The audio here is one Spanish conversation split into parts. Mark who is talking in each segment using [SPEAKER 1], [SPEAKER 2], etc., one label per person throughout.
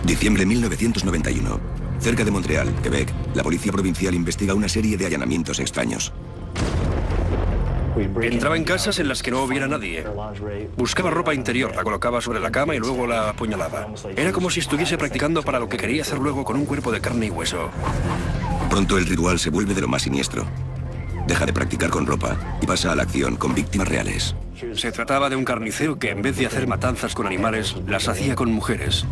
[SPEAKER 1] Diciembre de 1991. Cerca de Montreal, Quebec, la policía provincial investiga una serie de allanamientos extraños.
[SPEAKER 2] Entraba en casas en las que no hubiera nadie. Buscaba ropa interior, la colocaba sobre la cama y luego la apuñalaba. Era como si estuviese practicando para lo que quería hacer luego con un cuerpo de carne y hueso.
[SPEAKER 1] Pronto el ritual se vuelve de lo más siniestro. Deja de practicar con ropa y pasa a la acción con víctimas reales.
[SPEAKER 2] Se trataba de un carnicero que en vez de hacer matanzas con animales, las hacía con mujeres.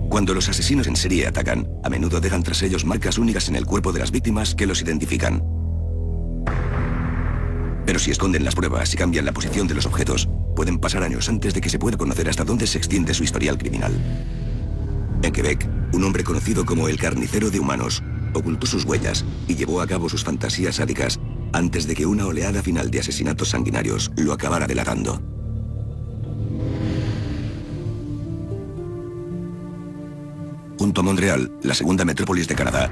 [SPEAKER 1] Cuando los asesinos en serie atacan, a menudo dejan tras ellos marcas únicas en el cuerpo de las víctimas que los identifican. Pero si esconden las pruebas y cambian la posición de los objetos, pueden pasar años antes de que se pueda conocer hasta dónde se extiende su historial criminal. En Quebec, un hombre conocido como el carnicero de humanos ocultó sus huellas y llevó a cabo sus fantasías sádicas antes de que una oleada final de asesinatos sanguinarios lo acabara delatando. Junto a Montreal, la segunda metrópolis de Canadá,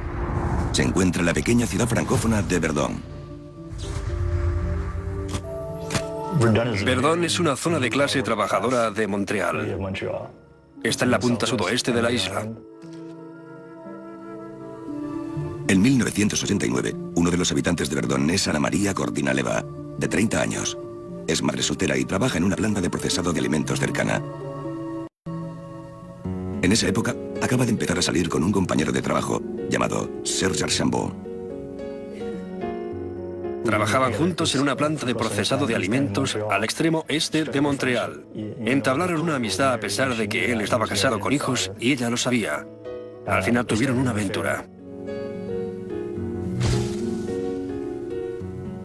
[SPEAKER 1] se encuentra la pequeña ciudad francófona de Verdun.
[SPEAKER 2] Verdun es una zona de clase trabajadora de Montreal. Está en la punta sudoeste de la isla.
[SPEAKER 1] En 1989, uno de los habitantes de Verdun es Ana María Cordina-Leva, de 30 años. Es madre soltera y trabaja en una planta de procesado de alimentos cercana. En esa época, acaba de empezar a salir con un compañero de trabajo llamado Serge Archambault.
[SPEAKER 2] Trabajaban juntos en una planta de procesado de alimentos al extremo este de Montreal. Entablaron una amistad a pesar de que él estaba casado con hijos y ella lo sabía. Al final tuvieron una aventura.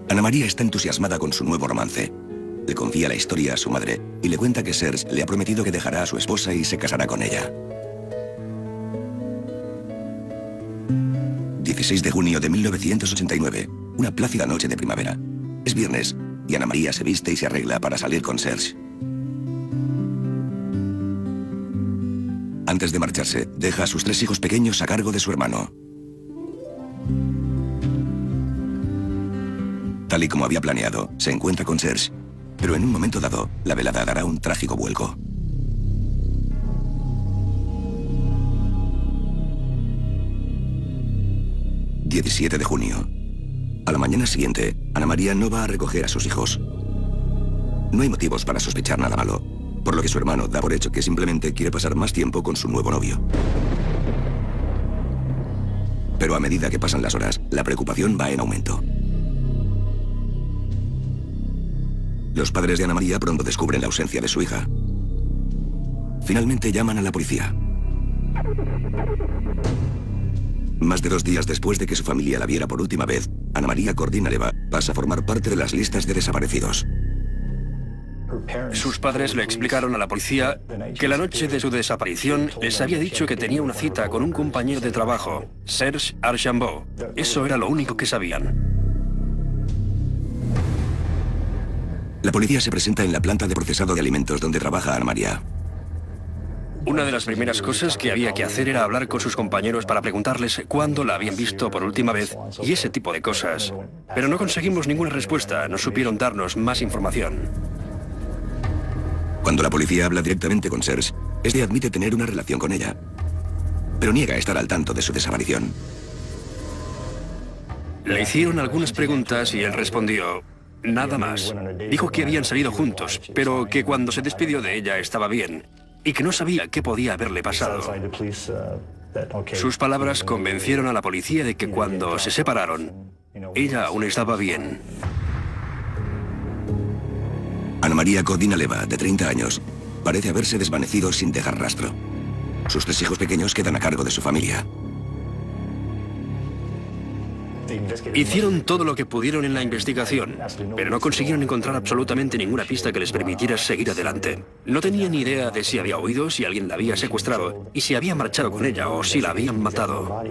[SPEAKER 1] Ana María está entusiasmada con su nuevo romance. Le confía la historia a su madre y le cuenta que Serge le ha prometido que dejará a su esposa y se casará con ella. 16 de junio de 1989, una plácida noche de primavera. Es viernes y Ana María se viste y se arregla para salir con Serge. Antes de marcharse, deja a sus 3 hijos pequeños a cargo de su hermano. Tal y como había planeado, se encuentra con Serge, pero en un momento dado, la velada dará un trágico vuelco. ...17 de junio. A la mañana siguiente, Ana María no va a recoger a sus hijos. No hay motivos para sospechar nada malo, por lo que su hermano da por hecho que simplemente quiere pasar más tiempo con su nuevo novio. Pero a medida que pasan las horas, la preocupación va en aumento. Los padres de Ana María pronto descubren la ausencia de su hija. Finalmente llaman a la policía. Más de 2 días después de que su familia la viera por última vez, Ana María Cordina-Leva pasa a formar parte de las listas de desaparecidos.
[SPEAKER 2] Sus padres le explicaron a la policía que la noche de su desaparición les había dicho que tenía una cita con un compañero de trabajo, Serge Archambault. Eso era lo único que sabían.
[SPEAKER 1] La policía se presenta en la planta de procesado de alimentos donde trabaja Ana María.
[SPEAKER 2] Una de las primeras cosas que había que hacer era hablar con sus compañeros para preguntarles cuándo la habían visto por última vez y ese tipo de cosas. Pero no conseguimos ninguna respuesta, no supieron darnos más información.
[SPEAKER 1] Cuando la policía habla directamente con Serge, este admite tener una relación con ella, pero niega estar al tanto de su desaparición.
[SPEAKER 2] Le hicieron algunas preguntas y él respondió: nada más. Dijo que habían salido juntos, pero que cuando se despidió de ella estaba bien y que no sabía qué podía haberle pasado. Sus palabras convencieron a la policía de que cuando se separaron, ella aún estaba bien.
[SPEAKER 1] Ana María Cordina-Leva, de 30 años, parece haberse desvanecido sin dejar rastro. Sus 3 hijos pequeños quedan a cargo de su familia.
[SPEAKER 2] Hicieron todo lo que pudieron en la investigación, pero no consiguieron encontrar absolutamente ninguna pista que les permitiera seguir adelante. No tenían ni idea de si había huido, si alguien la había secuestrado, y si había marchado con ella o si la habían matado.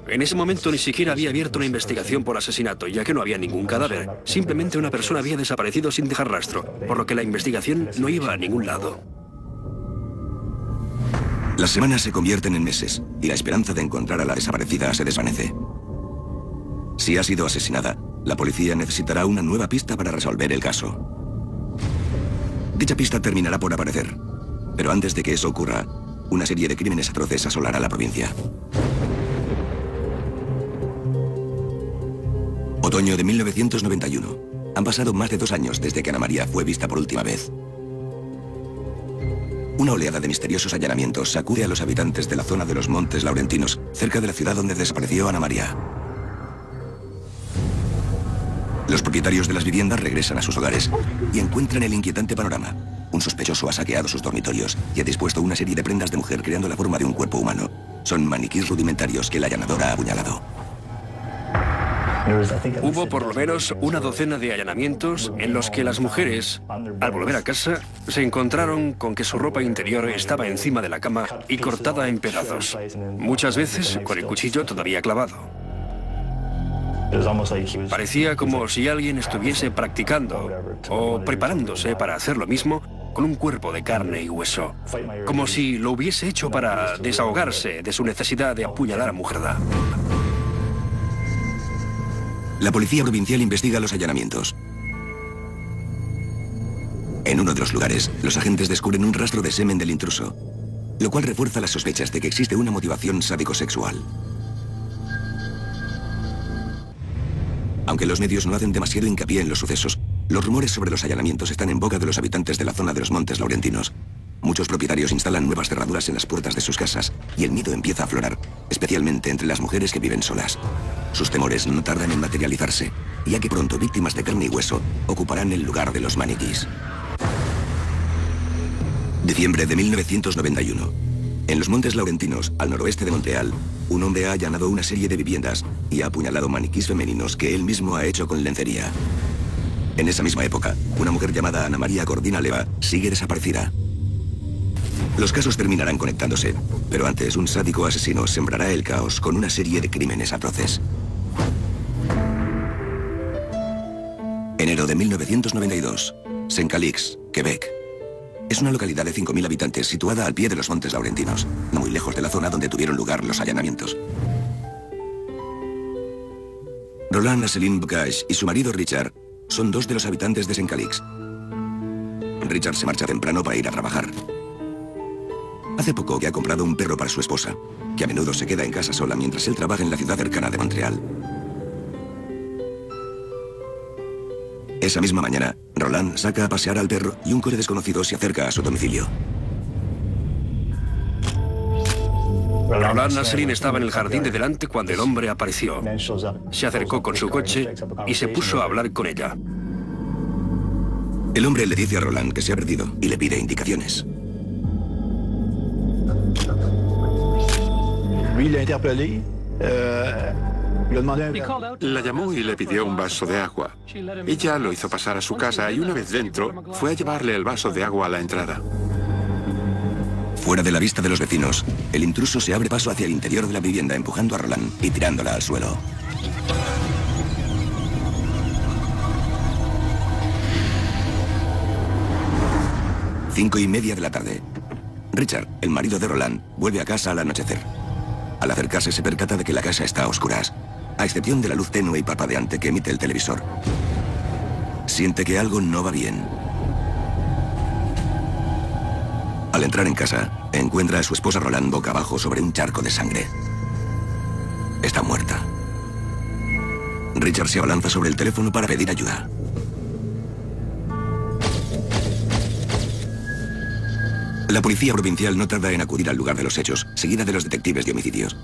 [SPEAKER 2] En ese momento ni siquiera había abierto una investigación por asesinato, ya que no había ningún cadáver. Simplemente una persona había desaparecido sin dejar rastro, por lo que la investigación no iba a ningún lado.
[SPEAKER 1] Las semanas se convierten en meses y la esperanza de encontrar a la desaparecida se desvanece. Si ha sido asesinada, la policía necesitará una nueva pista para resolver el caso. Dicha pista terminará por aparecer. Pero antes de que eso ocurra, una serie de crímenes atroces asolará la provincia. Otoño de 1991. Han pasado más de 2 años desde que Ana María fue vista por última vez. Una oleada de misteriosos allanamientos sacude a los habitantes de la zona de los Montes Laurentinos, cerca de la ciudad donde desapareció Ana María. Los propietarios de las viviendas regresan a sus hogares y encuentran el inquietante panorama. Un sospechoso ha saqueado sus dormitorios y ha dispuesto una serie de prendas de mujer creando la forma de un cuerpo humano. Son maniquís rudimentarios que el allanador ha apuñalado.
[SPEAKER 2] Hubo por lo menos una docena de allanamientos en los que las mujeres, al volver a casa, se encontraron con que su ropa interior estaba encima de la cama y cortada en pedazos. Muchas veces con el cuchillo todavía clavado. Parecía como si alguien estuviese practicando o preparándose para hacer lo mismo con un cuerpo de carne y hueso. Como si lo hubiese hecho para desahogarse de su necesidad de apuñalar a mujerda.
[SPEAKER 1] La policía provincial investiga los allanamientos. En uno de los lugares, los agentes descubren un rastro de semen del intruso, lo cual refuerza las sospechas de que existe una motivación sádico-sexual. Aunque los medios no hacen demasiado hincapié en los sucesos, los rumores sobre los allanamientos están en boca de los habitantes de la zona de los Montes Laurentinos. Muchos propietarios instalan nuevas cerraduras en las puertas de sus casas y el miedo empieza a aflorar, especialmente entre las mujeres que viven solas. Sus temores no tardan en materializarse, ya que pronto víctimas de carne y hueso ocuparán el lugar de los maniquís. Diciembre de 1991. En los Montes Laurentinos, al noroeste de Montreal, un hombre ha allanado una serie de viviendas y ha apuñalado maniquís femeninos que él mismo ha hecho con lencería. En esa misma época, una mujer llamada Ana María Cordina Leva sigue desaparecida. Los casos terminarán conectándose, pero antes un sádico asesino sembrará el caos con una serie de crímenes atroces. Enero de 1992. Saint-Calix, Quebec. Es una localidad de 5.000 habitantes situada al pie de los Montes Laurentinos, no muy lejos de la zona donde tuvieron lugar los allanamientos. Roland Asselin Bocage y su marido Richard son 2 de los habitantes de Saint-Calix. Richard se marcha temprano para ir a trabajar. Hace poco que ha comprado un perro para su esposa, que a menudo se queda en casa sola mientras él trabaja en la ciudad cercana de Montreal. Esa misma mañana, Roland saca a pasear al perro y un coche desconocido se acerca a su domicilio.
[SPEAKER 2] Roland Asselin estaba en el jardín de delante cuando el hombre apareció. Se acercó con su coche y se puso a hablar con ella.
[SPEAKER 1] El hombre le dice a Roland que se ha perdido y le pide indicaciones.
[SPEAKER 3] La llamó y le pidió un vaso de agua. Ella lo hizo pasar a su casa y una vez dentro, fue a llevarle el vaso de agua a la entrada.
[SPEAKER 1] Fuera de la vista de los vecinos, el intruso se abre paso hacia el interior de la vivienda empujando a Roland y tirándola al suelo. Cinco y media de la tarde. Richard, el marido de Roland, vuelve a casa al anochecer. Al acercarse se percata de que la casa está a oscuras, a excepción de la luz tenue y parpadeante que emite el televisor. Siente que algo no va bien. Al entrar en casa, encuentra a su esposa Roland boca abajo sobre un charco de sangre. Está muerta. Richard se abalanza sobre el teléfono para pedir ayuda. La policía provincial no tarda en acudir al lugar de los hechos, seguida de los detectives de homicidios.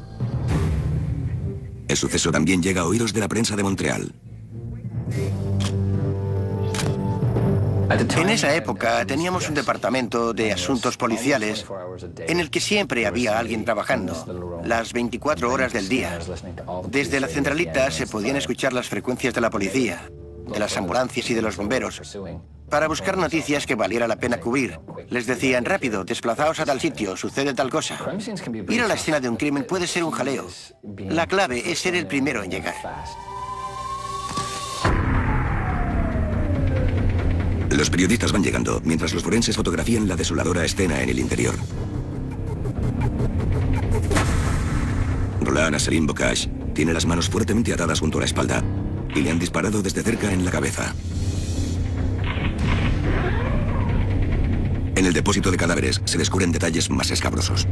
[SPEAKER 1] El suceso también llega a oídos de la prensa de Montreal.
[SPEAKER 4] En esa época teníamos un departamento de asuntos policiales en el que siempre había alguien trabajando, las 24 horas del día. Desde la centralita se podían escuchar las frecuencias de la policía, de las ambulancias y de los bomberos, para buscar noticias que valiera la pena cubrir. Les decían, rápido, desplazaos a tal sitio, sucede tal cosa. Ir a la escena de un crimen puede ser un jaleo. La clave es ser el primero en llegar.
[SPEAKER 1] Los periodistas van llegando, mientras los forenses fotografían la desoladora escena en el interior. Roland Asselin Bocage tiene las manos fuertemente atadas junto a la espalda y le han disparado desde cerca en la cabeza. En el depósito de cadáveres se descubren detalles más escabrosos.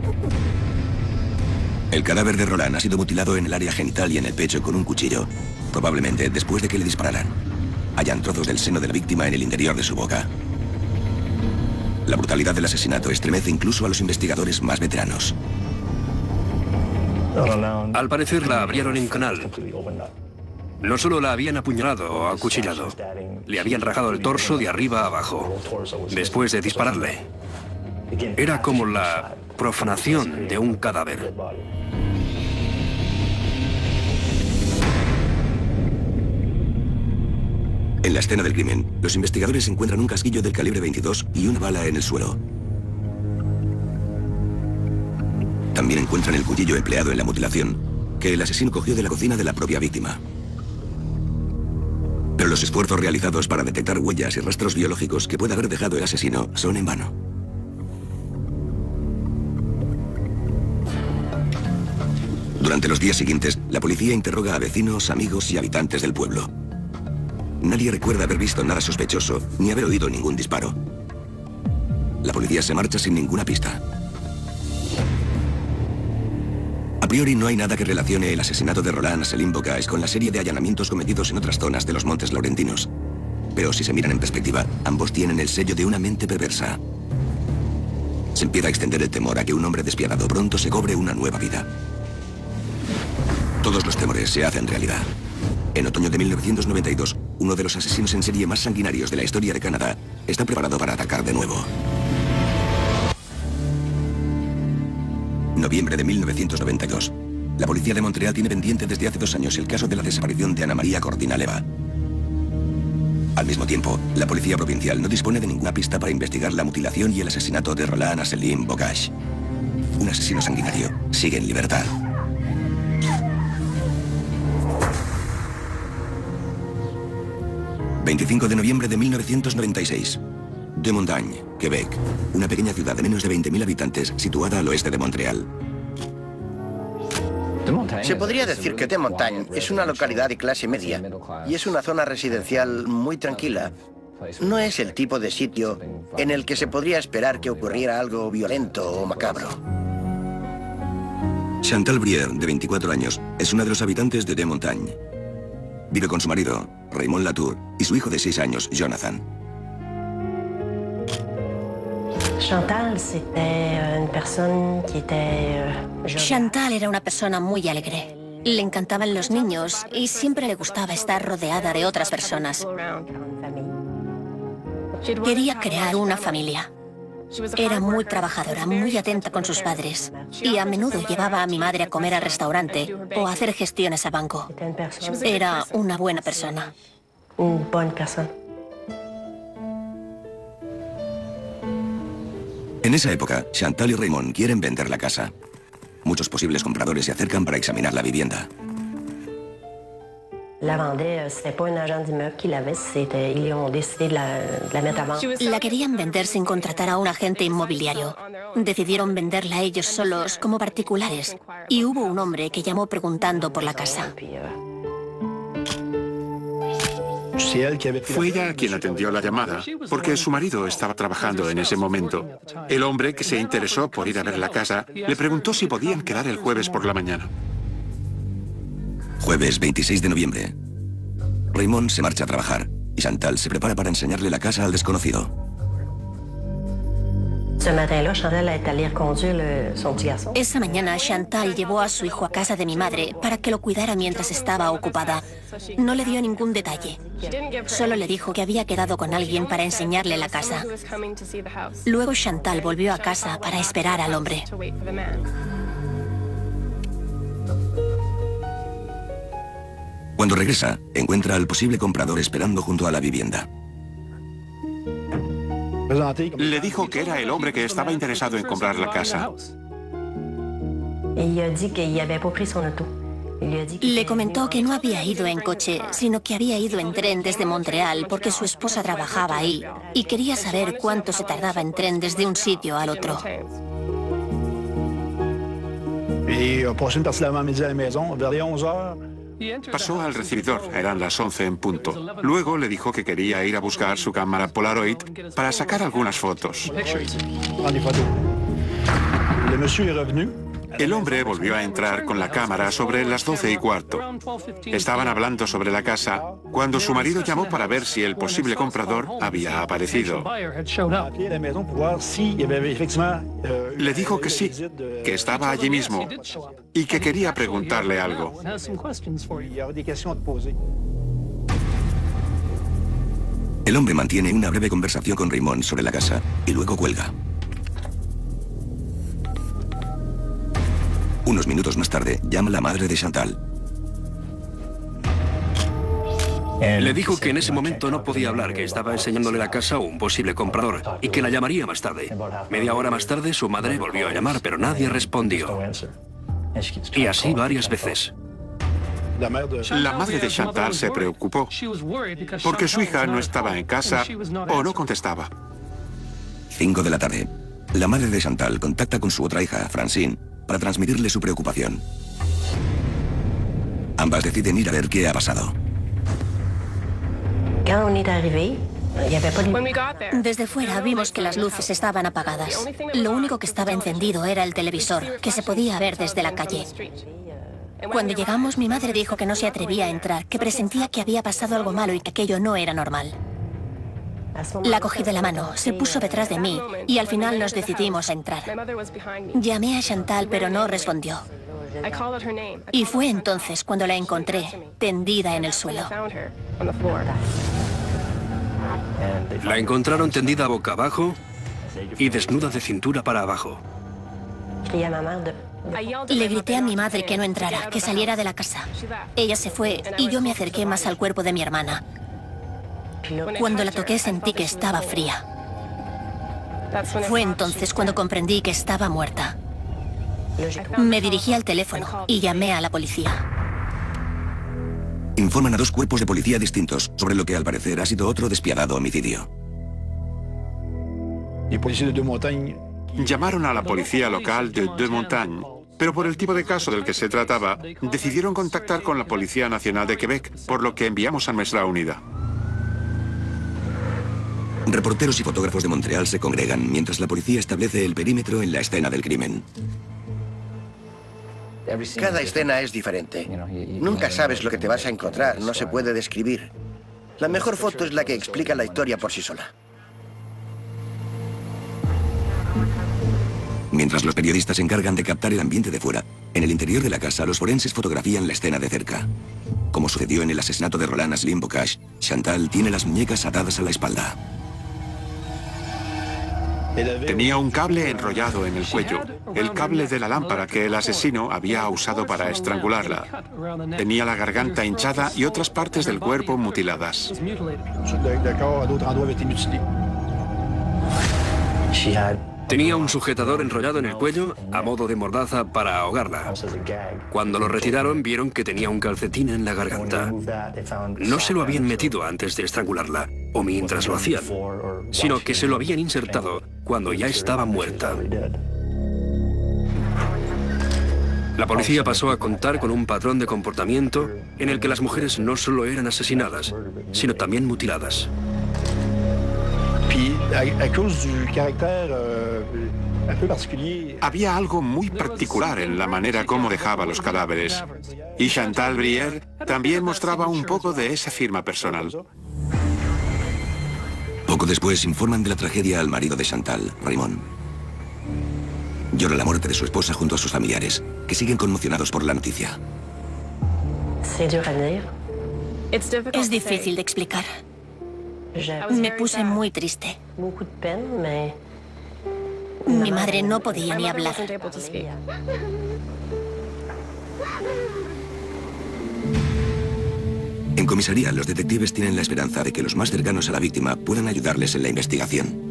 [SPEAKER 1] El cadáver de Roland ha sido mutilado en el área genital y en el pecho con un cuchillo, probablemente después de que le dispararan. Hallan trozos del seno de la víctima en el interior de su boca. La brutalidad del asesinato estremece incluso a los investigadores más veteranos.
[SPEAKER 2] Al parecer la abrieron en canal. No solo la habían apuñalado o acuchillado, le habían rajado el torso de arriba a abajo, después de dispararle. Era como la profanación de un cadáver.
[SPEAKER 1] En la escena del crimen, los investigadores encuentran un casquillo del calibre 22 y una bala en el suelo. También encuentran el cuchillo empleado en la mutilación, que el asesino cogió de la cocina de la propia víctima. Pero los esfuerzos realizados para detectar huellas y rastros biológicos que pueda haber dejado el asesino son en vano. Durante los días siguientes, la policía interroga a vecinos, amigos y habitantes del pueblo. Nadie recuerda haber visto nada sospechoso ni haber oído ningún disparo. La policía se marcha sin ninguna pista. A priori no hay nada que relacione el asesinato de Roland Asselin Bocage con la serie de allanamientos cometidos en otras zonas de los Montes Laurentinos. Pero si se miran en perspectiva, ambos tienen el sello de una mente perversa. Se empieza a extender el temor a que un hombre despiadado pronto se cobre una nueva vida. Todos los temores se hacen realidad. En otoño de 1992, uno de los asesinos en serie más sanguinarios de la historia de Canadá está preparado para atacar de nuevo. Noviembre de 1992. La policía de Montreal tiene pendiente desde hace 2 años el caso de la desaparición de Ana María Cordina Leva. Al mismo tiempo, la policía provincial no dispone de ninguna pista para investigar la mutilación y el asesinato de Roland Asselin Bocage. Un asesino sanguinario sigue en libertad. ...25 de noviembre de 1996... De Montagne, Quebec... ...una pequeña ciudad de menos de 20.000 habitantes... ...situada al oeste de Montreal.
[SPEAKER 4] Se podría decir que De Montagne es una localidad de clase media... ...y es una zona residencial muy tranquila. No es el tipo de sitio en el que se podría esperar que ocurriera algo violento o macabro.
[SPEAKER 1] Chantal Brière, de 24 años... ...es una de los habitantes de Montagne. Vive con su marido, Raymond Latour, y su hijo de 6 años, Jonathan.
[SPEAKER 5] Chantal era una persona muy alegre. Le encantaban los niños y siempre le gustaba estar rodeada de otras personas. Quería crear una familia. Era muy trabajadora, muy atenta con sus padres. Y a menudo llevaba a mi madre a comer al restaurante o a hacer gestiones a banco. Era una buena persona.
[SPEAKER 1] En esa época, Chantal y Raymond quieren vender la casa. Muchos posibles compradores se acercan para examinar la vivienda.
[SPEAKER 5] La querían vender sin contratar a un agente inmobiliario. Decidieron venderla ellos solos como particulares. Y hubo un hombre que llamó preguntando por la casa.
[SPEAKER 3] Fue ella quien atendió la llamada, porque su marido estaba trabajando en ese momento. El hombre, que se interesó por ir a ver la casa, le preguntó si podían quedar el jueves por la mañana.
[SPEAKER 1] Jueves 26 de noviembre. Raymond se marcha a trabajar y Chantal se prepara para enseñarle la casa al desconocido.
[SPEAKER 5] Esa mañana, Chantal llevó a su hijo a casa de mi madre para que lo cuidara mientras estaba ocupada. No le dio ningún detalle. Solo le dijo que había quedado con alguien para enseñarle la casa. Luego Chantal volvió a casa para esperar al hombre.
[SPEAKER 1] Cuando regresa, encuentra al posible comprador esperando junto a la vivienda.
[SPEAKER 3] Le dijo que era el hombre que estaba interesado en comprar la casa.
[SPEAKER 5] Le comentó que no había ido en coche, sino que había ido en tren desde Montreal porque su esposa trabajaba ahí y quería saber cuánto se tardaba en tren desde un sitio al otro.
[SPEAKER 3] Pasó al recibidor, eran las 11 en punto. Luego le dijo que quería ir a buscar su cámara Polaroid para sacar algunas fotos. El hombre volvió a entrar con la cámara sobre las 12:15. Estaban hablando sobre la casa cuando su marido llamó para ver si el posible comprador había aparecido. Le dijo que sí, que estaba allí mismo y que quería preguntarle algo.
[SPEAKER 1] El hombre mantiene una breve conversación con Raymond sobre la casa y luego cuelga. Unos minutos más tarde, llama la madre de Chantal.
[SPEAKER 2] Le dijo que en ese momento no podía hablar, que estaba enseñándole la casa a un posible comprador y que la llamaría más tarde. Media hora más tarde, su madre volvió a llamar, pero nadie respondió. Y así varias veces.
[SPEAKER 3] La madre de Chantal se preocupó porque su hija no estaba en casa o no contestaba.
[SPEAKER 1] 5 de la tarde. La madre de Chantal contacta con su otra hija, Francine, para transmitirle su preocupación. Ambas deciden ir a ver qué ha pasado.
[SPEAKER 5] Desde fuera vimos que las luces estaban apagadas. Lo único que estaba encendido era el televisor, que se podía ver desde la calle. Cuando llegamos, mi madre dijo que no se atrevía a entrar, que presentía que había pasado algo malo y que aquello no era normal. La cogí de la mano, se puso detrás de mí y al final nos decidimos a entrar. Llamé a Chantal, pero no respondió. Y fue entonces cuando la encontré, tendida en el suelo.
[SPEAKER 2] La encontraron tendida boca abajo y desnuda de cintura para abajo.
[SPEAKER 5] Le grité a mi madre que no entrara, que saliera de la casa. Ella se fue y yo me acerqué más al cuerpo de mi hermana. Cuando la toqué sentí que estaba fría. Fue entonces cuando comprendí que estaba muerta. Me dirigí al teléfono y llamé a la policía.
[SPEAKER 1] Informan a 2 cuerpos de policía distintos sobre lo que al parecer ha sido otro despiadado homicidio.
[SPEAKER 3] Llamaron a la policía local de Deux Montagnes, pero por el tipo de caso del que se trataba, decidieron contactar con la Policía Nacional de Quebec, por lo que enviamos a nuestra unidad.
[SPEAKER 1] Reporteros y fotógrafos de Montreal se congregan mientras la policía establece el perímetro en la escena del crimen.
[SPEAKER 4] Cada escena es diferente. Nunca sabes lo que te vas a encontrar, no se puede describir. La mejor foto es la que explica la historia por sí sola.
[SPEAKER 1] Mientras los periodistas se encargan de captar el ambiente de fuera, en el interior de la casa los forenses fotografían la escena de cerca. Como sucedió en el asesinato de Roland Asselin Bocage, Chantal tiene las muñecas atadas a la espalda.
[SPEAKER 3] Tenía un cable enrollado en el cuello, el cable de la lámpara que el asesino había usado para estrangularla. Tenía la garganta hinchada y otras partes del cuerpo mutiladas.
[SPEAKER 2] Tenía un sujetador enrollado en el cuello a modo de mordaza para ahogarla. Cuando lo retiraron, vieron que tenía un calcetín en la garganta. No se lo habían metido antes de estrangularla, o mientras lo hacían, sino que se lo habían insertado cuando ya estaba muerta. La policía pasó a contar con un patrón de comportamiento en el que las mujeres no solo eran asesinadas, sino también mutiladas.
[SPEAKER 3] Había algo muy particular en la manera como dejaba los cadáveres. Y Chantal Brière también mostraba un poco de esa firma personal.
[SPEAKER 1] Poco después informan de la tragedia al marido de Chantal, Raymond. Llora la muerte de su esposa junto a sus familiares, que siguen conmocionados por la noticia.
[SPEAKER 5] Es difícil de explicar. Me puse muy triste. Mi madre no podía ni hablar.
[SPEAKER 1] En comisaría, los detectives tienen la esperanza de que los más cercanos a la víctima puedan ayudarles en la investigación.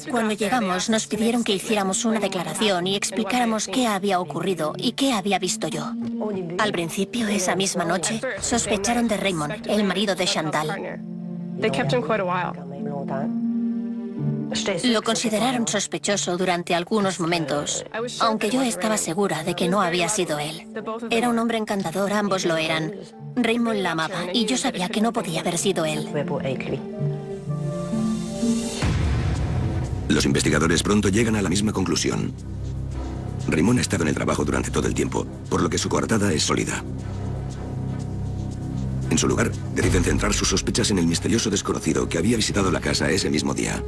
[SPEAKER 5] Cuando llegamos, nos pidieron que hiciéramos una declaración y explicáramos qué había ocurrido y qué había visto yo. Al principio, esa misma noche, sospecharon de Raymond, el marido de Chantal. Lo consideraron sospechoso durante algunos momentos, aunque yo estaba segura de que no había sido él. Era un hombre encantador, ambos lo eran. Raymond la amaba y yo sabía que no podía haber sido él.
[SPEAKER 1] Los investigadores pronto llegan a la misma conclusión. Raymond ha estado en el trabajo durante todo el tiempo, por lo que su coartada es sólida. En su lugar, deciden centrar sus sospechas en el misterioso desconocido que había visitado la casa ese mismo día.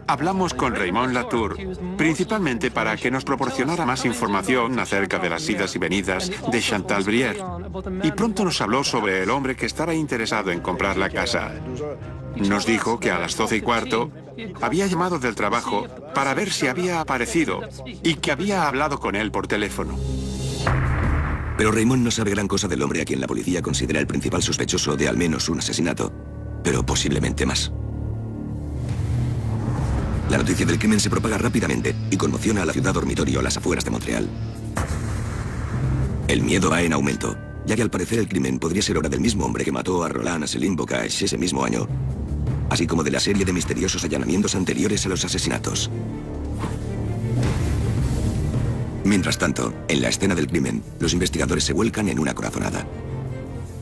[SPEAKER 3] Hablamos con Raymond Latour, principalmente para que nos proporcionara más información acerca de las idas y venidas de Chantal Brière. Y pronto nos habló sobre el hombre que estaba interesado en comprar la casa. Nos dijo que a las 12:15 había llamado del trabajo para ver si había aparecido y que había hablado con él por teléfono.
[SPEAKER 1] Pero Raymond no sabe gran cosa del hombre a quien la policía considera el principal sospechoso de al menos un asesinato, pero posiblemente más. La noticia del crimen se propaga rápidamente y conmociona a la ciudad dormitorio a las afueras de Montreal. El miedo va en aumento, ya que al parecer el crimen podría ser obra del mismo hombre que mató a Roland Asselin Bocage ese mismo año, así como de la serie de misteriosos allanamientos anteriores a los asesinatos. Mientras tanto, en la escena del crimen, los investigadores se vuelcan en una corazonada.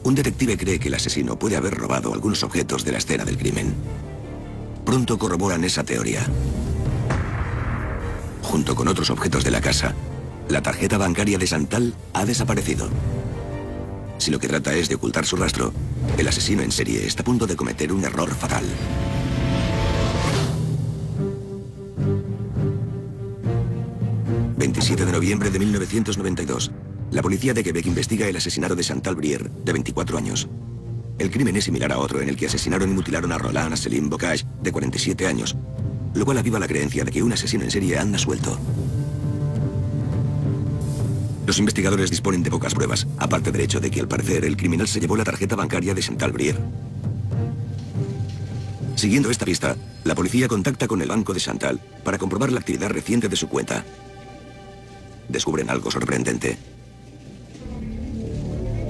[SPEAKER 1] Un detective cree que el asesino puede haber robado algunos objetos de la escena del crimen. Pronto corroboran esa teoría. Junto con otros objetos de la casa, la tarjeta bancaria de Chantal ha desaparecido. Si lo que trata es de ocultar su rastro, el asesino en serie está a punto de cometer un error fatal. El 27 de noviembre de 1992, la policía de Quebec investiga el asesinato de Chantal Brière, de 24 años. El crimen es similar a otro en el que asesinaron y mutilaron a Roland Asselin Bocage, de 47 años, lo cual aviva la creencia de que un asesino en serie anda suelto. Los investigadores disponen de pocas pruebas, aparte del hecho de que al parecer el criminal se llevó la tarjeta bancaria de Chantal Brière. Siguiendo esta pista, la policía contacta con el banco de Chantal para comprobar la actividad reciente de su cuenta. Descubren algo sorprendente.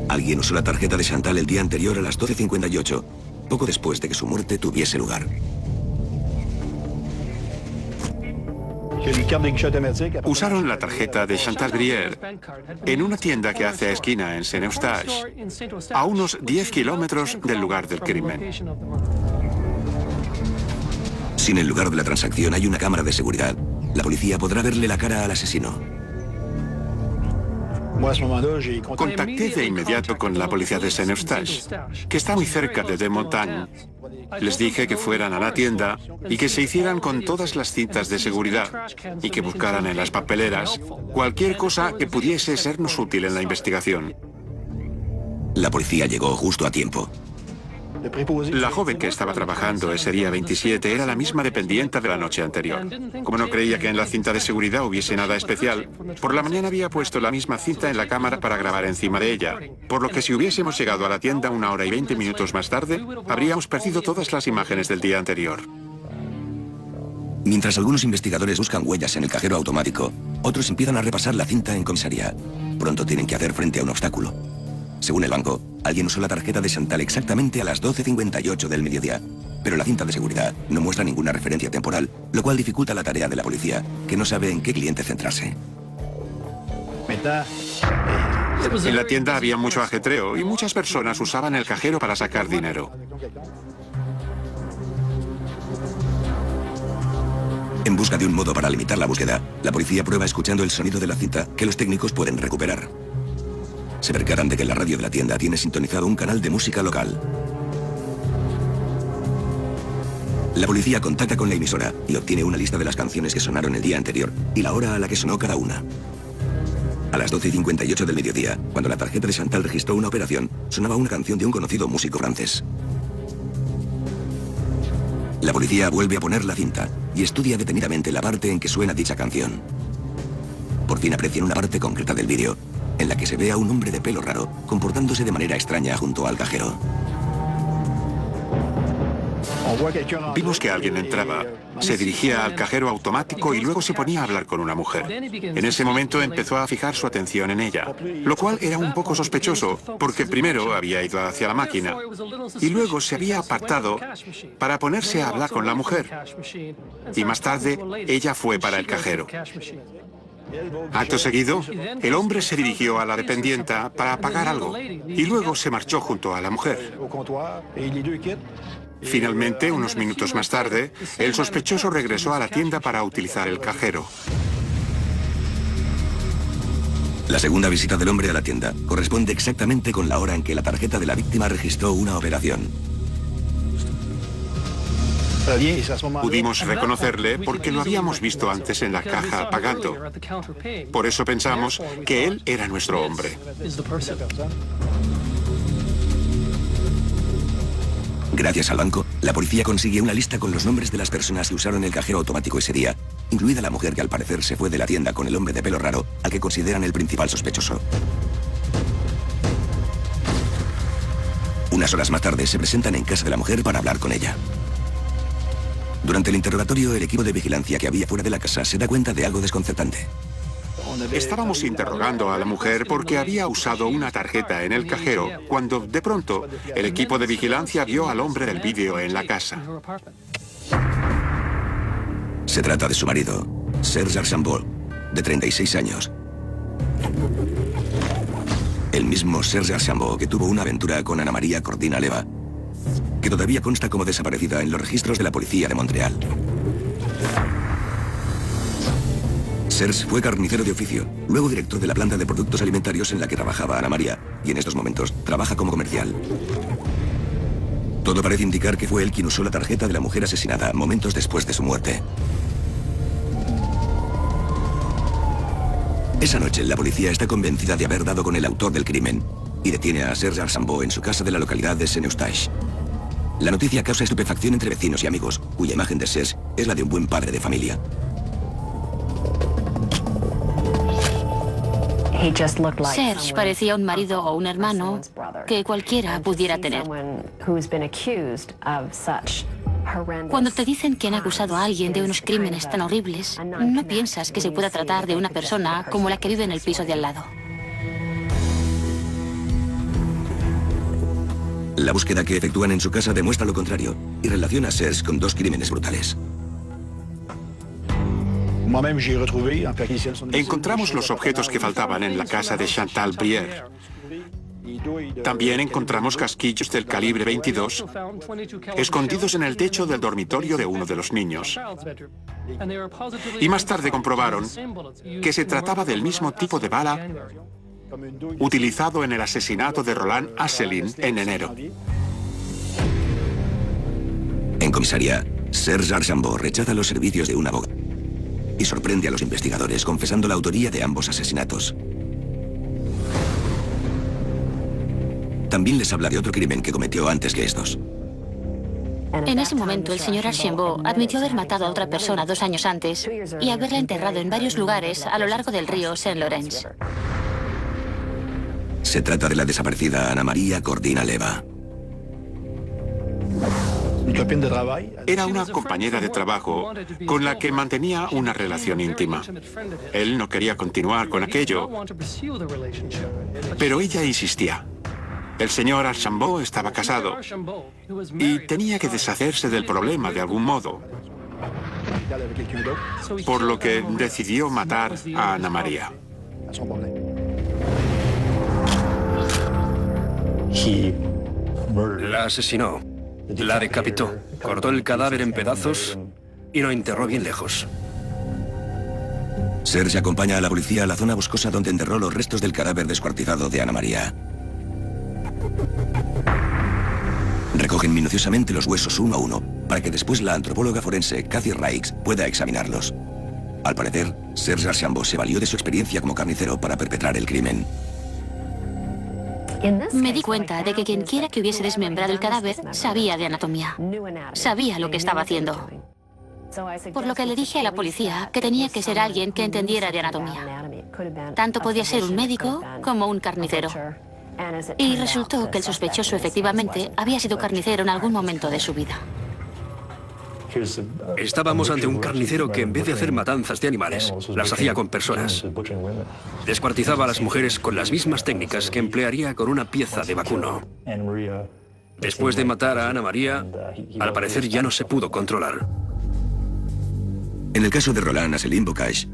[SPEAKER 1] Alguien usó la tarjeta de Chantal el día anterior a las 12:58, poco después de que su muerte tuviese lugar.
[SPEAKER 3] Usaron la tarjeta de Chantal Brière en una tienda que hace esquina en Saint-Eustache, a unos 10 kilómetros del lugar del crimen.
[SPEAKER 1] Si en el lugar de la transacción hay una cámara de seguridad, la policía podrá verle la cara al asesino.
[SPEAKER 3] Contacté de inmediato con la policía de Saint-Eustache, que está muy cerca de Des Montagnes. Les dije que fueran a la tienda y que se hicieran con todas las cintas de seguridad y que buscaran en las papeleras cualquier cosa que pudiese sernos útil en la investigación.
[SPEAKER 1] La policía llegó justo a tiempo.
[SPEAKER 3] La joven que estaba trabajando ese día 27 era la misma dependiente de la noche anterior. Como no creía que en la cinta de seguridad hubiese nada especial, por la mañana había puesto la misma cinta en la cámara para grabar encima de ella, por lo que si hubiésemos llegado a la tienda 1 hora y 20 minutos más tarde, habríamos perdido todas las imágenes del día anterior.
[SPEAKER 1] Mientras algunos investigadores buscan huellas en el cajero automático, otros empiezan a repasar la cinta en comisaría. Pronto tienen que hacer frente a un obstáculo. Según el banco, alguien usó la tarjeta de Chantal exactamente a las 12:58 del mediodía, pero la cinta de seguridad no muestra ninguna referencia temporal, lo cual dificulta la tarea de la policía, que no sabe en qué cliente centrarse.
[SPEAKER 3] En la tienda había mucho ajetreo y muchas personas usaban el cajero para sacar dinero.
[SPEAKER 1] En busca de un modo para limitar la búsqueda, la policía prueba escuchando el sonido de la cinta que los técnicos pueden recuperar. Se percatan de que la radio de la tienda tiene sintonizado un canal de música local. La policía contacta con la emisora y obtiene una lista de las canciones que sonaron el día anterior y la hora a la que sonó cada una. A las 12:58 del mediodía, cuando la tarjeta de Chantal registró una operación, sonaba una canción de un conocido músico francés. La policía vuelve a poner la cinta y estudia detenidamente la parte en que suena dicha canción. Por fin aprecian una parte concreta del vídeo, en la que se ve a un hombre de pelo raro comportándose de manera extraña junto al cajero.
[SPEAKER 3] Vimos que alguien entraba, se dirigía al cajero automático y luego se ponía a hablar con una mujer. En ese momento empezó a fijar su atención en ella, lo cual era un poco sospechoso, porque primero había ido hacia la máquina y luego se había apartado para ponerse a hablar con la mujer. Y más tarde, ella fue para el cajero. Acto seguido, el hombre se dirigió a la dependienta para pagar algo y luego se marchó junto a la mujer. Finalmente, unos minutos más tarde, el sospechoso regresó a la tienda para utilizar el cajero.
[SPEAKER 1] La segunda visita del hombre a la tienda corresponde exactamente con la hora en que la tarjeta de la víctima registró una operación.
[SPEAKER 3] Pudimos reconocerle porque lo habíamos visto antes en la caja pagando. Por eso pensamos que él era nuestro hombre.
[SPEAKER 1] Gracias al banco, la policía consigue una lista con los nombres de las personas que usaron el cajero automático ese día, incluida la mujer que al parecer se fue de la tienda con el hombre de pelo raro, al que consideran el principal sospechoso. Unas horas más tarde se presentan en casa de la mujer para hablar con ella. Durante el interrogatorio, el equipo de vigilancia que había fuera de la casa se da cuenta de algo desconcertante.
[SPEAKER 3] Estábamos interrogando a la mujer porque había usado una tarjeta en el cajero cuando, de pronto, el equipo de vigilancia vio al hombre del vídeo en la casa.
[SPEAKER 1] Se trata de su marido, Serge Archambault, de 36 años. El mismo Serge Archambault que tuvo una aventura con Ana María Cordina Leva, que todavía consta como desaparecida en los registros de la policía de Montreal. Serge fue carnicero de oficio, luego director de la planta de productos alimentarios en la que trabajaba Ana María, y en estos momentos trabaja como comercial. Todo parece indicar que fue él quien usó la tarjeta de la mujer asesinada momentos después de su muerte. Esa noche, la policía está convencida de haber dado con el autor del crimen y detiene a Serge Archambault en su casa de la localidad de Saint-Eustache. La noticia causa estupefacción entre vecinos y amigos, cuya imagen de Serge es la de un buen padre de familia.
[SPEAKER 6] Serge parecía un marido o un hermano que cualquiera pudiera tener. Cuando te dicen que han acusado a alguien de unos crímenes tan horribles, no piensas que se pueda tratar de una persona como la que vive en el piso de al lado.
[SPEAKER 1] La búsqueda que efectúan en su casa demuestra lo contrario y relaciona a Serge con dos crímenes brutales.
[SPEAKER 3] Encontramos los objetos que faltaban en la casa de Chantal Brière. También encontramos casquillos del calibre 22 escondidos en el techo del dormitorio de uno de los niños. Y más tarde comprobaron que se trataba del mismo tipo de bala utilizado en el asesinato de Roland Asselin en enero.
[SPEAKER 1] En comisaría, Serge Archambault rechaza los servicios de un abogado y sorprende a los investigadores confesando la autoría de ambos asesinatos. También les habla de otro crimen que cometió antes que estos.
[SPEAKER 6] En ese momento, el señor Archambault admitió haber matado a otra persona 2 años antes y haberla enterrado en varios lugares a lo largo del río Saint-Laurent.
[SPEAKER 1] Se trata de la desaparecida Ana María Cordina Leva.
[SPEAKER 3] Era una compañera de trabajo con la que mantenía una relación íntima. Él no quería continuar con aquello, pero ella insistía. El señor Archambault estaba casado y tenía que deshacerse del problema de algún modo, por lo que decidió matar a Ana María.
[SPEAKER 2] La asesinó, la decapitó, cortó el cadáver en pedazos y lo enterró bien lejos.
[SPEAKER 1] Serge acompaña a la policía a la zona boscosa donde enterró los restos del cadáver descuartizado de Ana María. Recogen minuciosamente los huesos uno a uno para que después la antropóloga forense Kathy Raix pueda examinarlos. Al parecer, Serge Archambault se valió de su experiencia como carnicero para perpetrar el crimen.
[SPEAKER 6] Me di cuenta de que quien quiera que hubiese desmembrado el cadáver sabía de anatomía. Sabía lo que estaba haciendo. Por lo que le dije a la policía que tenía que ser alguien que entendiera de anatomía. Tanto podía ser un médico como un carnicero. Y resultó que el sospechoso efectivamente había sido carnicero en algún momento de su vida.
[SPEAKER 2] Estábamos ante un carnicero que en vez de hacer matanzas de animales, las hacía con personas. Descuartizaba a las mujeres con las mismas técnicas que emplearía con una pieza de vacuno. Después de matar a Ana María, al parecer ya no se pudo controlar.
[SPEAKER 1] En el caso de Roland Asselin Bocage,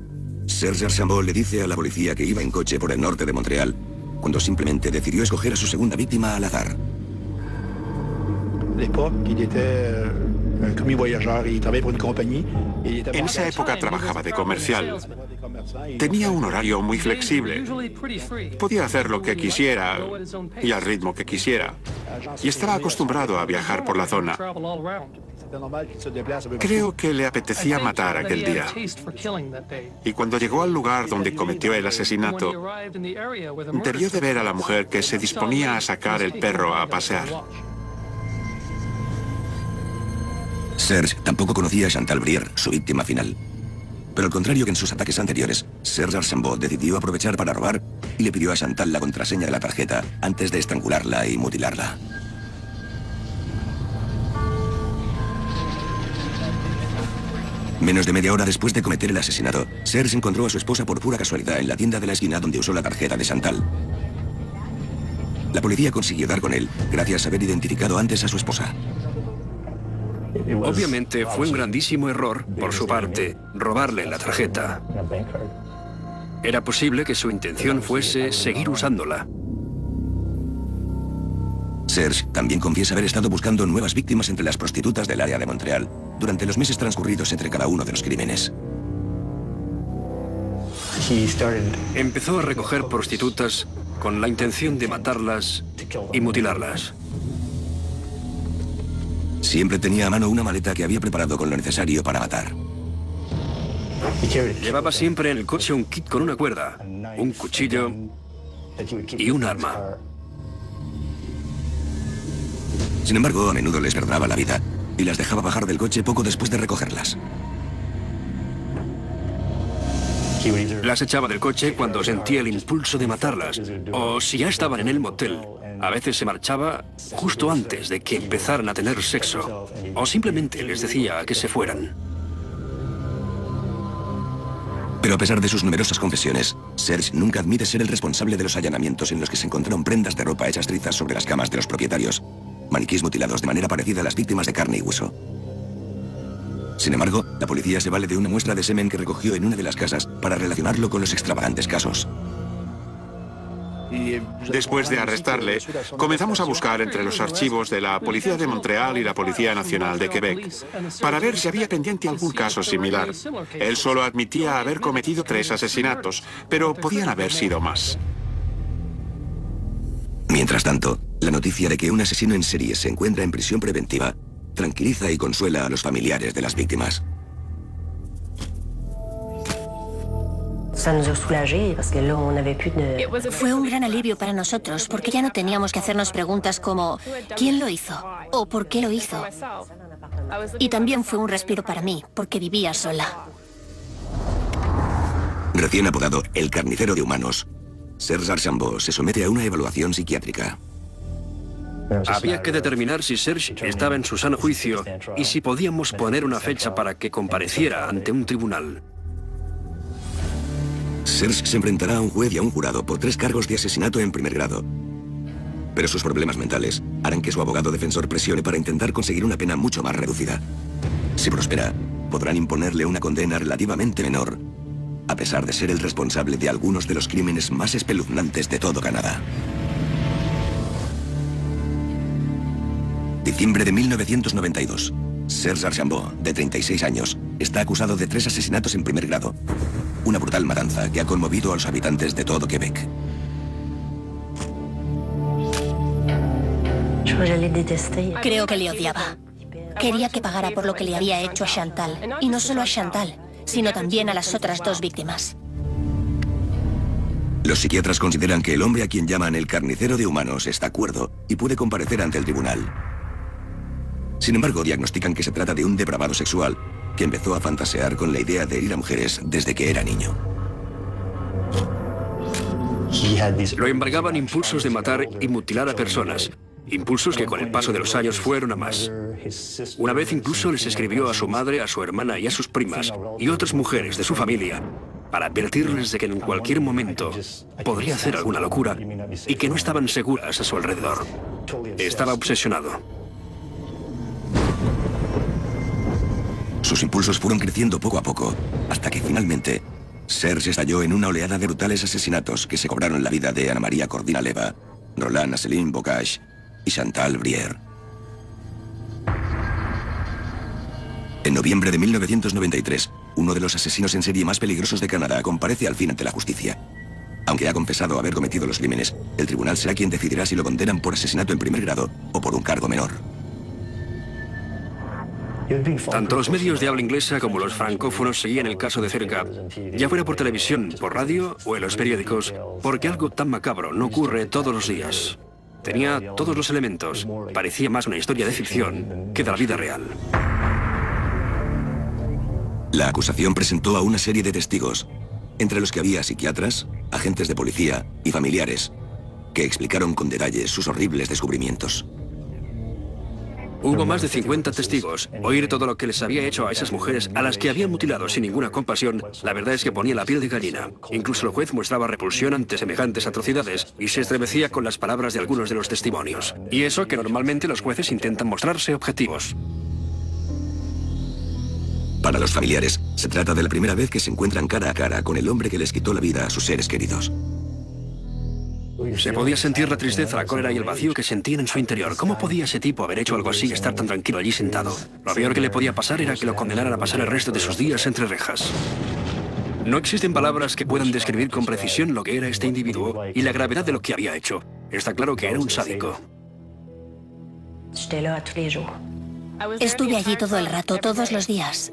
[SPEAKER 1] Serge Archambault le dice a la policía que iba en coche por el norte de Montreal, cuando simplemente decidió escoger a su segunda víctima al azar.
[SPEAKER 3] En esa época trabajaba de comercial. Tenía un horario muy flexible. Podía hacer lo que quisiera y al ritmo que quisiera. Y estaba acostumbrado a viajar por la zona. Creo que le apetecía matar aquel día. Y cuando llegó al lugar donde cometió el asesinato, debió de ver a la mujer que se disponía a sacar el perro a pasear.
[SPEAKER 1] Serge tampoco conocía a Chantal Brière, su víctima final. Pero al contrario que en sus ataques anteriores, Serge Archambault decidió aprovechar para robar y le pidió a Chantal la contraseña de la tarjeta antes de estrangularla y mutilarla. Menos de media hora después de cometer el asesinato, Serge encontró a su esposa por pura casualidad en la tienda de la esquina donde usó la tarjeta de Chantal. La policía consiguió dar con él gracias a haber identificado antes a su esposa.
[SPEAKER 2] Obviamente fue un grandísimo error, por su parte, robarle la tarjeta. Era posible que su intención fuese seguir usándola.
[SPEAKER 1] Serge también confiesa haber estado buscando nuevas víctimas entre las prostitutas del área de Montreal durante los meses transcurridos entre cada uno de los crímenes.
[SPEAKER 2] Empezó a recoger prostitutas con la intención de matarlas y mutilarlas.
[SPEAKER 1] Siempre tenía a mano una maleta que había preparado con lo necesario para matar.
[SPEAKER 2] Llevaba siempre en el coche un kit con una cuerda, un cuchillo y un arma.
[SPEAKER 1] Sin embargo, a menudo les perdonaba la vida y las dejaba bajar del coche poco después de recogerlas.
[SPEAKER 2] Las echaba del coche cuando sentía el impulso de matarlas, o si ya estaban en el motel. A veces se marchaba justo antes de que empezaran a tener sexo, o simplemente les decía que se fueran.
[SPEAKER 1] Pero a pesar de sus numerosas confesiones, Serge nunca admite ser el responsable de los allanamientos en los que se encontraron prendas de ropa hechas trizas sobre las camas de los propietarios, maniquíes mutilados de manera parecida a las víctimas de carne y hueso. Sin embargo, la policía se vale de una muestra de semen que recogió en una de las casas para relacionarlo con los extravagantes casos.
[SPEAKER 3] Después de arrestarle, comenzamos a buscar entre los archivos de la Policía de Montreal y la Policía Nacional de Quebec para ver si había pendiente algún caso similar. Él solo admitía haber cometido 3 asesinatos, pero podían haber sido más.
[SPEAKER 1] Mientras tanto, la noticia de que un asesino en serie se encuentra en prisión preventiva tranquiliza y consuela a los familiares de las víctimas.
[SPEAKER 5] Fue un gran alivio para nosotros porque ya no teníamos que hacernos preguntas como ¿quién lo hizo? ¿O por qué lo hizo? Y también fue un respiro para mí porque vivía sola.
[SPEAKER 1] Recién apodado el carnicero de humanos, Serge Archambault se somete a una evaluación psiquiátrica.
[SPEAKER 2] Había que determinar si Serge estaba en su sano juicio y si podíamos poner una fecha para que compareciera ante un tribunal.
[SPEAKER 1] Serge se enfrentará a un juez y a un jurado por 3 cargos de asesinato en primer grado. Pero sus problemas mentales harán que su abogado defensor presione para intentar conseguir una pena mucho más reducida. Si prospera, podrán imponerle una condena relativamente menor, a pesar de ser el responsable de algunos de los crímenes más espeluznantes de todo Canadá. Diciembre de 1992. Serge Archambault, de 36 años, está acusado de 3 asesinatos en primer grado. Una brutal matanza que ha conmovido a los habitantes de todo Quebec.
[SPEAKER 5] Creo que le odiaba. Quería que pagara por lo que le había hecho a Chantal. Y no solo a Chantal, sino también a las otras 2 víctimas.
[SPEAKER 1] Los psiquiatras consideran que el hombre a quien llaman el carnicero de humanos está cuerdo y puede comparecer ante el tribunal. Sin embargo, diagnostican que se trata de un depravado sexual que empezó a fantasear con la idea de herir a mujeres desde que era niño.
[SPEAKER 2] Lo embargaban impulsos de matar y mutilar a personas, Impulsos que con el paso de los años fueron a más. Una vez incluso les escribió a su madre, a su hermana y a sus primas y otras mujeres de su familia para advertirles de que en cualquier momento podría hacer alguna locura y que no estaban seguras a su alrededor. Estaba obsesionado.
[SPEAKER 1] Sus impulsos fueron creciendo poco a poco, hasta que finalmente Serge estalló en una oleada de brutales asesinatos que se cobraron la vida de Ana María Cordina-Leva, Roland Asselin Bocage y Chantal Brière. En noviembre de 1993, uno de los asesinos en serie más peligrosos de Canadá comparece al fin ante la justicia. Aunque ha confesado haber cometido los crímenes, el tribunal será quien decidirá si lo condenan por asesinato en primer grado o por un cargo menor.
[SPEAKER 2] Tanto los medios de habla inglesa como los francófonos seguían el caso de cerca, ya fuera por televisión, por radio o en los periódicos, porque algo tan macabro no ocurre todos los días. Tenía todos los elementos. Parecía más una historia de ficción que de la vida real.
[SPEAKER 1] La acusación presentó a una serie de testigos, entre los que había psiquiatras, agentes de policía y familiares, que explicaron con detalle sus horribles descubrimientos.
[SPEAKER 2] Hubo más de 50 testigos. Oír todo lo que les había hecho a esas mujeres, a las que habían mutilado sin ninguna compasión, la verdad es que ponía la piel de gallina. Incluso el juez mostraba repulsión ante semejantes atrocidades y se estremecía con las palabras de algunos de los testimonios. Y eso que normalmente los jueces intentan mostrarse objetivos.
[SPEAKER 1] Para los familiares, se trata de la primera vez que se encuentran cara a cara con el hombre que les quitó la vida a sus seres queridos.
[SPEAKER 2] Se podía sentir la tristeza, la cólera y el vacío que sentían en su interior. ¿Cómo podía ese tipo haber hecho algo así y estar tan tranquilo allí sentado? Lo peor que le podía pasar era que lo condenaran a pasar el resto de sus días entre rejas. No existen palabras que puedan describir con precisión lo que era este individuo y la gravedad de lo que había hecho. Está claro que era un sádico.
[SPEAKER 5] Estuve allí todo el rato, todos los días.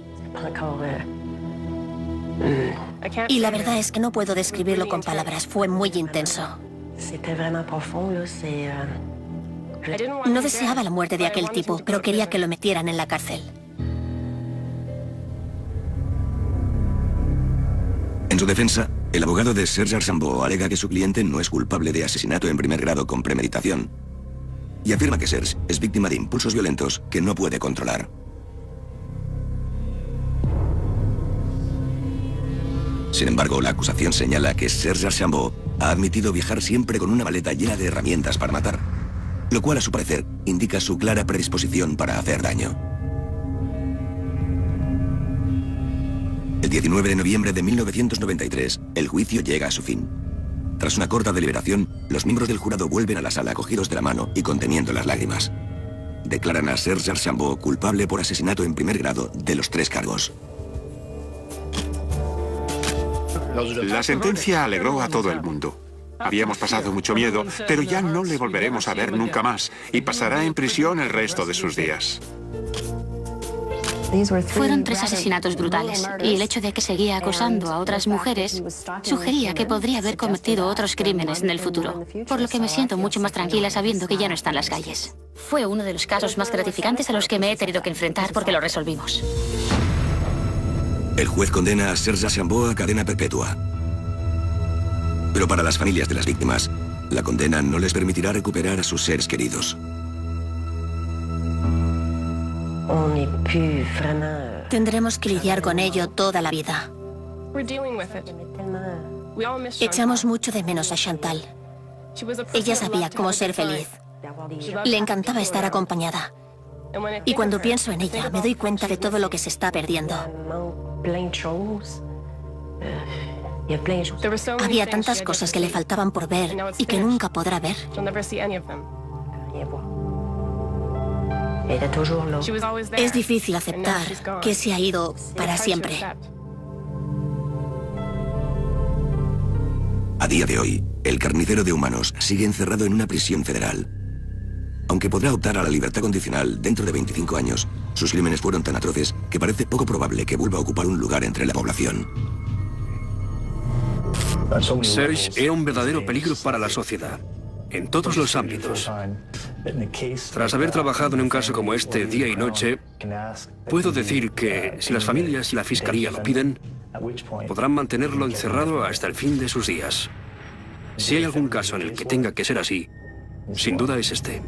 [SPEAKER 5] Y la verdad es que no puedo describirlo con palabras. Fue muy intenso. No deseaba la muerte de aquel tipo, pero quería que lo metieran en la cárcel.
[SPEAKER 1] En su defensa, el abogado de Serge Archambault alega que su cliente no es culpable de asesinato en primer grado con premeditación y afirma que Serge es víctima de impulsos violentos que no puede controlar. Sin embargo, la acusación señala que Serge Archambault ha admitido viajar siempre con una maleta llena de herramientas para matar, lo cual a su parecer indica su clara predisposición para hacer daño. El 19 de noviembre de 1993, el juicio llega a su fin. Tras una corta deliberación, los miembros del jurado vuelven a la sala cogidos de la mano y conteniendo las lágrimas. Declaran a Serge Archambault culpable por asesinato en primer grado de los 3 cargos.
[SPEAKER 3] La sentencia alegró a todo el mundo. Habíamos pasado mucho miedo, pero ya no le volveremos a ver nunca más y pasará en prisión el resto de sus días.
[SPEAKER 6] Fueron 3 asesinatos brutales y el hecho de que seguía acosando a otras mujeres sugería que podría haber cometido otros crímenes en el futuro, por lo que me siento mucho más tranquila sabiendo que ya no está en las calles. Fue uno de los casos más gratificantes a los que me he tenido que enfrentar porque lo resolvimos.
[SPEAKER 1] El juez condena a Serge Archambault a cadena perpetua. Pero para las familias de las víctimas, la condena no les permitirá recuperar a sus seres queridos.
[SPEAKER 5] Tendremos que lidiar con ello toda la vida. Echamos mucho de menos a Chantal. Ella sabía cómo ser feliz. Le encantaba estar acompañada. Y cuando pienso en ella, me doy cuenta de todo lo que se está perdiendo. Había tantas cosas que le faltaban por ver y que nunca podrá ver. Es difícil aceptar que se ha ido para siempre.
[SPEAKER 1] A día de hoy, el carnicero de humanos sigue encerrado en una prisión federal. Aunque podrá optar a la libertad condicional dentro de 25 años, sus crímenes fueron tan atroces que parece poco probable que vuelva a ocupar un lugar entre la población.
[SPEAKER 2] Serge era un verdadero peligro para la sociedad, en todos los ámbitos. Tras haber trabajado en un caso como este día y noche, puedo decir que si las familias y la fiscalía lo piden, podrán mantenerlo encerrado hasta el fin de sus días. Si hay algún caso en el que tenga que ser así, sin duda es este.